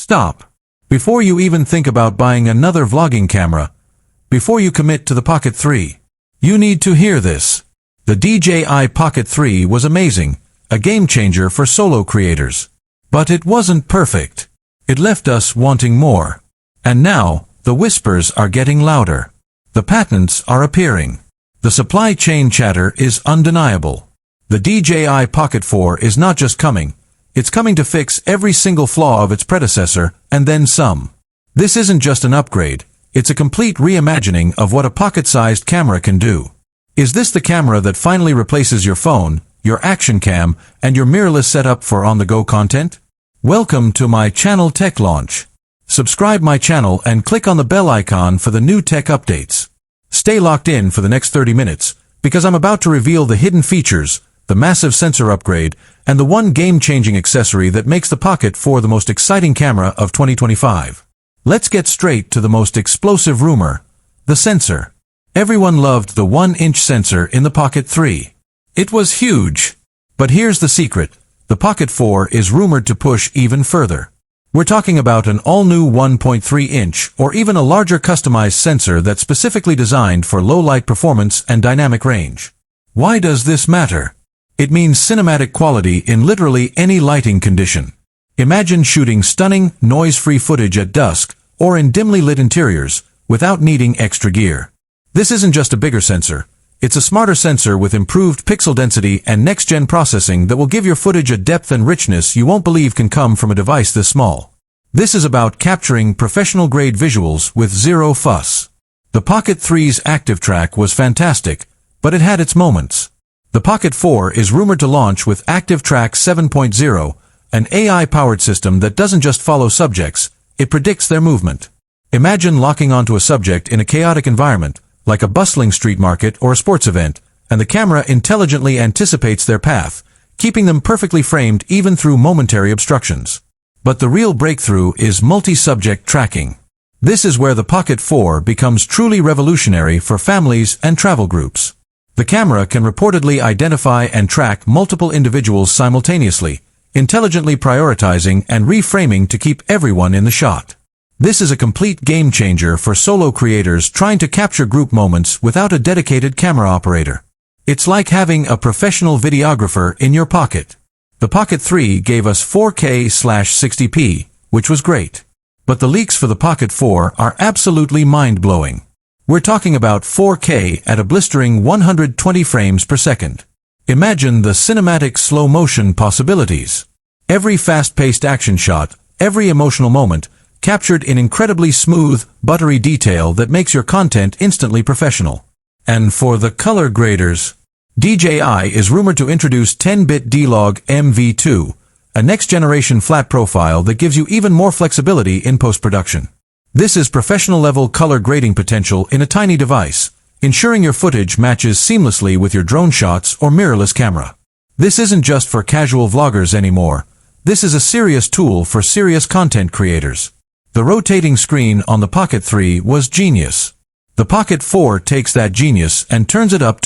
Stop. Before you even think about buying another vlogging camera, before you commit to the Pocket 3, you need to hear this. The DJI Pocket 3 was amazing, a game changer for solo creators. But it wasn't perfect. It left us wanting more. And now, the whispers are getting louder. The patents are appearing. The supply chain chatter is undeniable. The DJI Pocket 4 is not just coming, it's coming to fix every single flaw of its predecessor, and then some. This isn't just an upgrade, it's a complete reimagining of what a pocket-sized camera can do. Is this the camera that finally replaces your phone, your action cam, and your mirrorless setup for on-the-go content? Welcome to my channel Tech Launch. Subscribe my channel and click on the bell icon for the new tech updates. Stay locked in for the next 30 minutes, because I'm about to reveal the hidden features, the massive sensor upgrade, and the one game-changing accessory that makes the Pocket 4 the most exciting camera of 2025. Let's get straight to the most explosive rumor, the sensor. Everyone loved the 1-inch sensor in the Pocket 3. It was huge. But here's the secret. The Pocket 4 is rumored to push even further. We're talking about an all-new 1.3-inch or even a larger customized sensor that's specifically designed for low-light performance and dynamic range. Why does this matter? It means cinematic quality in literally any lighting condition. Imagine shooting stunning, noise-free footage at dusk or in dimly lit interiors without needing extra gear. This isn't just a bigger sensor. It's a smarter sensor with improved pixel density and next-gen processing that will give your footage a depth and richness you won't believe can come from a device this small. This is about capturing professional-grade visuals with zero fuss. The Pocket 3's ActiveTrack was fantastic, but it had its moments. The Pocket 4 is rumored to launch with ActiveTrack 7.0, an AI-powered system that doesn't just follow subjects, it predicts their movement. Imagine locking onto a subject in a chaotic environment, like a bustling street market or a sports event, and the camera intelligently anticipates their path, keeping them perfectly framed even through momentary obstructions. But the real breakthrough is multi-subject tracking. This is where the Pocket 4 becomes truly revolutionary for families and travel groups. The camera can reportedly identify and track multiple individuals simultaneously, intelligently prioritizing and reframing to keep everyone in the shot. This is a complete game changer for solo creators trying to capture group moments without a dedicated camera operator. It's like having a professional videographer in your pocket. The Pocket 3 gave us 4K/60p, which was great. But the leaks for the Pocket 4 are absolutely mind-blowing. We're talking about 4K at a blistering 120 frames per second. Imagine the cinematic slow-motion possibilities. Every fast-paced action shot, every emotional moment, captured in incredibly smooth, buttery detail that makes your content instantly professional. And for the color graders, DJI is rumored to introduce 10-bit D-Log MV2, a next-generation flat profile that gives you even more flexibility in post-production. This is professional-level color grading potential in a tiny device, ensuring your footage matches seamlessly with your drone shots or mirrorless camera. This isn't just for casual vloggers anymore. This is a serious tool for serious content creators. The rotating screen on the Pocket 3 was genius. The Pocket 4 takes that genius and turns it up